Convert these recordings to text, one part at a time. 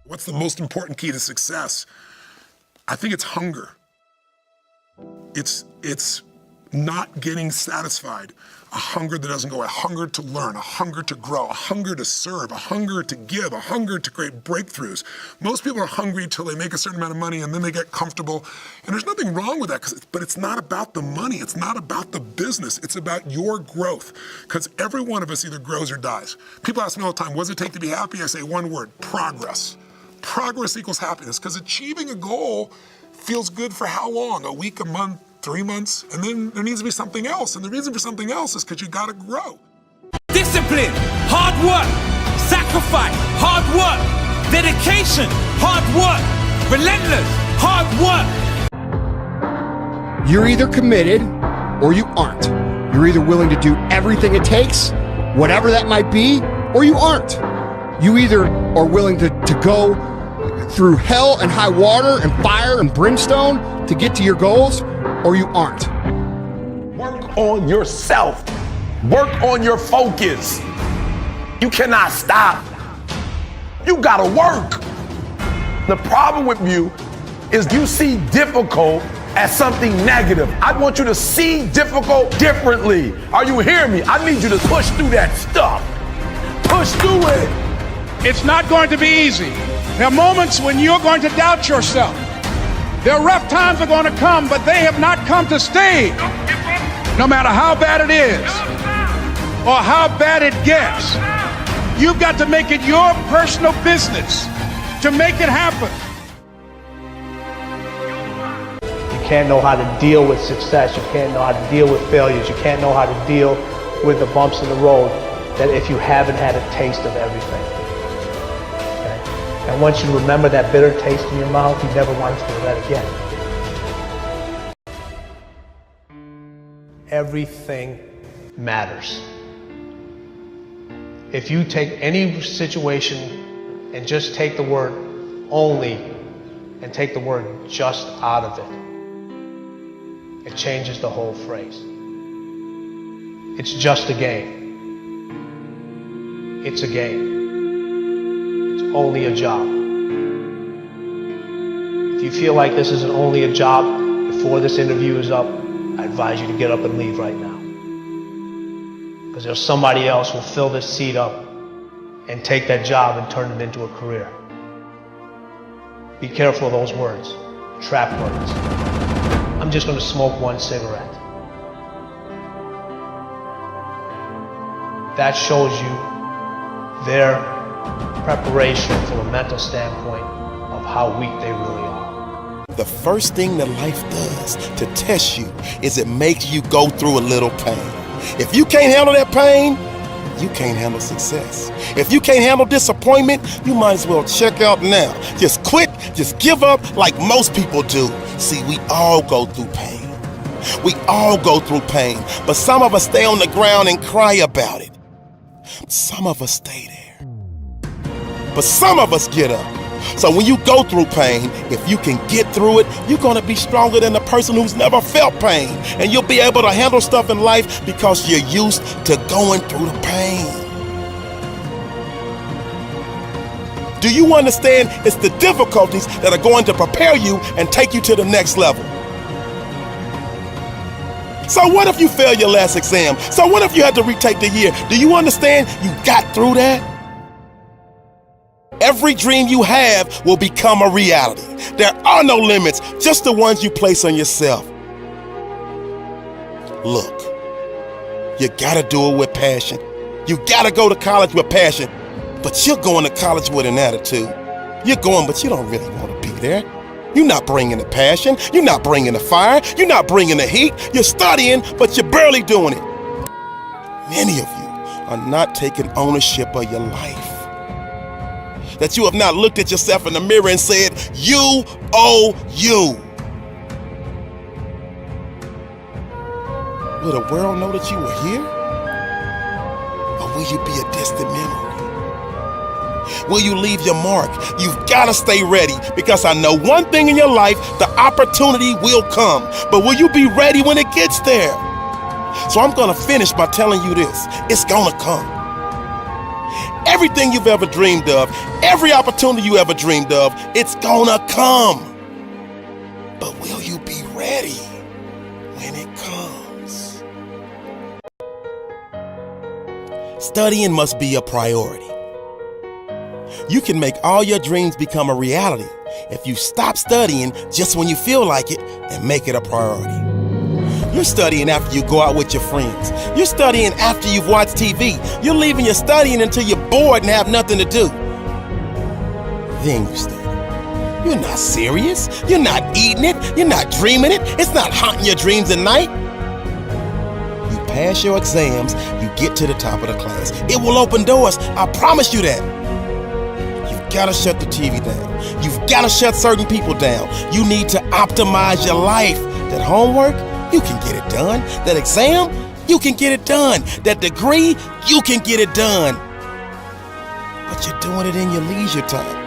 What's the most important key to success? I think it's hunger. It's not getting satisfied. A hunger that doesn't go away, a hunger to learn, a hunger to grow, a hunger to serve, a hunger to give, a hunger to create breakthroughs. Most people are hungry till they make a certain amount of money and then they get comfortable. And there's nothing wrong with that, but it's not about the money. It's not about the business. It's about your growth. Because every one of us either grows or dies. People ask me all the time, what does it take to be happy? I say one word, progress. Progress equals happiness, because achieving a goal feels good for how long? A week, a month, 3 months, and then there needs to be something else. And the reason for something else is because you gotta grow. Discipline, hard work, sacrifice, hard work, dedication, hard work, relentless, hard work. You're either committed or you aren't. You're either willing to do everything it takes, whatever that might be, or you aren't. You either are willing to go through hell and high water and fire and brimstone to get to your goals, or you aren't. Work on yourself. Work on your focus. You cannot stop. You gotta work. The problem with you is you see difficult as something negative. I want you to see difficult differently. Are you hearing me? I need you to push through that stuff. Push through it. It's not going to be easy. There are moments when you're going to doubt yourself. There are rough times are going to come, but they have not come to stay. No matter how bad it is or how bad it gets, you've got to make it your personal business to make it happen. You can't know how to deal with success. You can't know how to deal with failures. You can't know how to deal with the bumps in the road that if you haven't had a taste of everything. And once you remember that bitter taste in your mouth, you never want to feel that again. Everything matters. If you take any situation and just take the word only and take the word just out of it, it changes the whole phrase. It's just a game. It's a game. Only a job. If you feel like this isn't only a job before this interview is up, I advise you to get up and leave right now. Because there's somebody else who will fill this seat up and take that job and turn it into a career. Be careful of those words, trap words. I'm just going to smoke one cigarette. That shows you their preparation from a mental standpoint of how weak they really are. The first thing that life does to test you is it makes you go through a little pain. If you can't handle that pain, you can't handle success. If you can't handle disappointment, you might as well check out now. Just quit, just give up like most people do. See, we all go through pain. We all go through pain, but some of us stay on the ground and cry about it. Some of us stay there. But some of us get up. So when you go through pain, if you can get through it, you're gonna be stronger than the person who's never felt pain. And you'll be able to handle stuff in life because you're used to going through the pain. Do you understand? It's the difficulties that are going to prepare you and take you to the next level. So what if you fail your last exam? So what if you had to retake the year? Do you understand? You got through that? Every dream you have will become a reality. There are no limits, just the ones you place on yourself. Look, you gotta do it with passion. You gotta go to college with passion, but you're going to college with an attitude. You're going, but you don't really want to be there. You're not bringing the passion. You're not bringing the fire. You're not bringing the heat. You're studying, but you're barely doing it. Many of you are not taking ownership of your life. That you have not looked at yourself in the mirror and said, you owe you. Will the world know that you were here? Or will you be a distant memory? Will you leave your mark? You've got to stay ready, because I know one thing in your life, the opportunity will come. But will you be ready when it gets there? So I'm going to finish by telling you this. It's going to come. everything you've ever dreamed of, every opportunity you ever dreamed of, it's gonna come. But will you be ready when it comes? Studying must be a priority. You can make all your dreams become a reality if you stop studying just when you feel like it and make it a priority. You're studying after you go out with your friends. You're studying after you've watched TV. You're leaving your studying until you're bored and have nothing to do. Then you study. You're not serious. You're not eating it. You're not dreaming it. It's not haunting your dreams at night. You pass your exams, you get to the top of the class. It will open doors. I promise you that. You've got to shut the TV down. You've got to shut certain people down. You need to optimize your life. That homework, you can get it done. That exam, you can get it done. That degree, you can get it done. But you're doing it in your leisure time.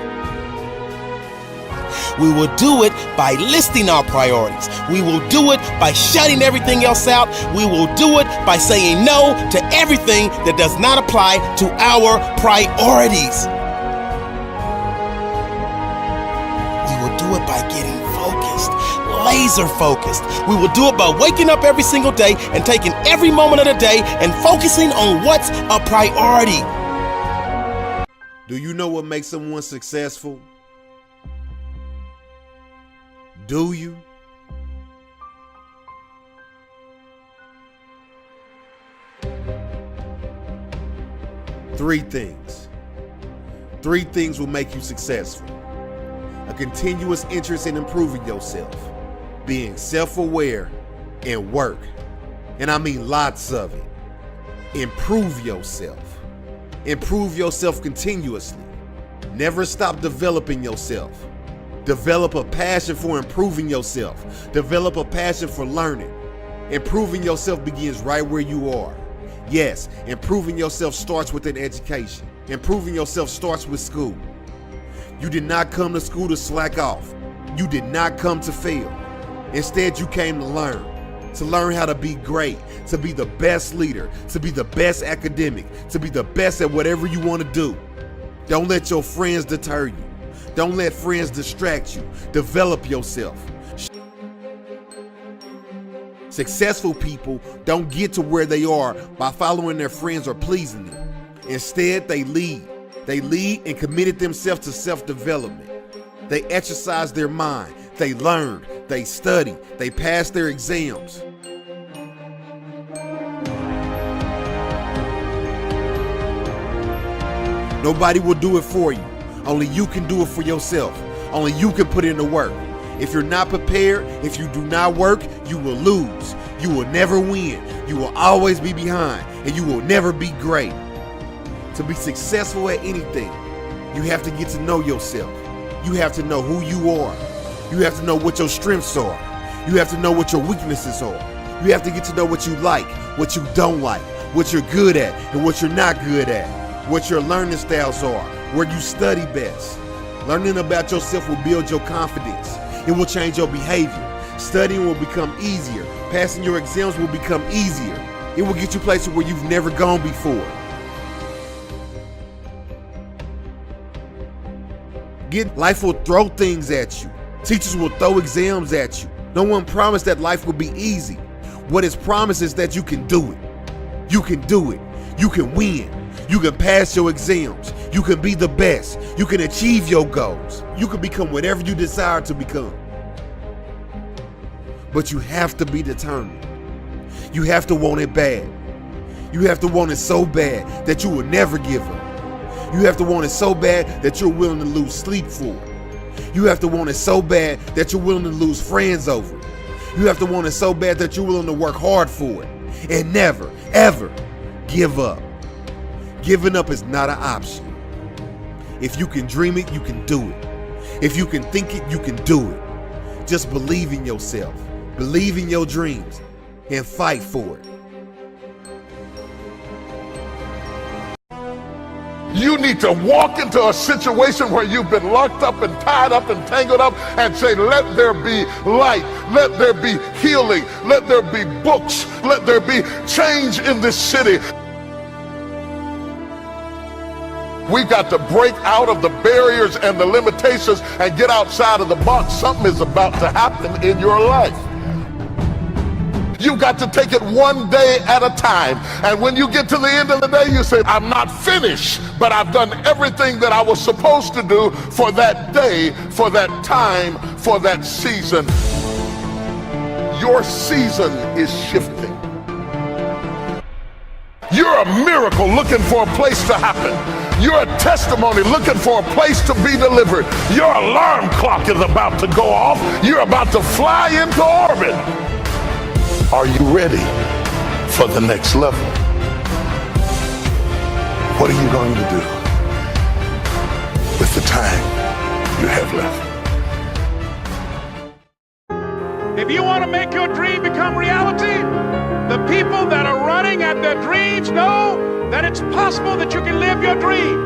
We will do it by listing our priorities. We will do it by shutting everything else out. We will do it by saying no to everything that does not apply to our priorities. We will do it by getting focused, laser focused. We will do it by waking up every single day and taking every moment of the day and focusing on what's a priority. Do you know what makes someone successful? Do you? Three things. Three things will make you successful. A continuous interest in improving yourself, being self-aware, and work. And I mean lots of it. Improve yourself. Improve yourself continuously. Never stop developing yourself. Develop a passion for improving yourself. Develop a passion for learning. Improving yourself begins right where you are. Yes, improving yourself starts with an education. Improving yourself starts with school. You did not come to school to slack off. You did not come to fail. Instead, you came to learn how to be great, to be the best leader, to be the best academic, to be the best at whatever you want to do. Don't let your friends deter you. Don't let friends distract you. Develop yourself. Successful people don't get to where they are by following their friends or pleasing them. Instead, they lead. They lead and committed themselves to self-development. They exercise their mind. They learn. They study. They pass their exams. Nobody will do it for you. Only you can do it for yourself. Only you can put in the work. If you're not prepared, if you do not work, you will lose. You will never win. You will always be behind, and you will never be great. To be successful at anything, you have to get to know yourself. You have to know who you are. You have to know what your strengths are. You have to know what your weaknesses are. You have to get to know what you like, what you don't like, what you're good at, and what you're not good at, what your learning styles are, where you study best. Learning about yourself will build your confidence. It will change your behavior. Studying will become easier. Passing your exams will become easier. It will get you places where you've never gone before. Life will throw things at you. Teachers will throw exams at you. No one promised that life will be easy. What is promised is that you can do it. You can do it. You can win. You can pass your exams. You can be the best. You can achieve your goals. You can become whatever you desire to become. But you have to be determined. You have to want it bad. You have to want it so bad that you will never give up. You have to want it so bad that you're willing to lose sleep for it. You have to want it so bad that you're willing to lose friends over it. You have to want it so bad that you're willing to work hard for it. And never, ever give up. Giving up is not an option. If you can dream it, you can do it. If you can think it, you can do it. Just believe in yourself. Believe in your dreams and fight for it. You need to walk into a situation where you've been locked up and tied up and tangled up and say, let there be light, let there be healing, let there be books, let there be change in this city. We've got to break out of the barriers and the limitations and get outside of the box. Something is about to happen in your life. You've got to take it one day at a time. And when you get to the end of the day, you say, I'm not finished, but I've done everything that I was supposed to do for that day, for that time, for that season. Your season is shifting. You're a miracle looking for a place to happen. You're a testimony looking for a place to be delivered. Your alarm clock is about to go off. You're about to fly into orbit. Are you ready for the next level? What are you going to do with the time you have left? If you want to make your dream become reality, the people that are running at their dreams know that it's possible that you can live your dream,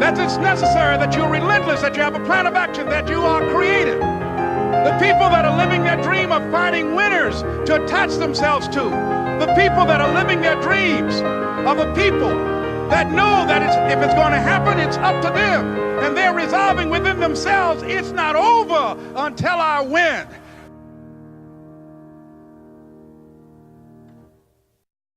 that it's necessary, that you're relentless, that you have a plan of action, that you are creative. The people that are living their dream are finding winners to attach themselves to. The people that are living their dreams are the people that know that if it's going to happen, it's up to them. And they're resolving within themselves, it's not over until I win.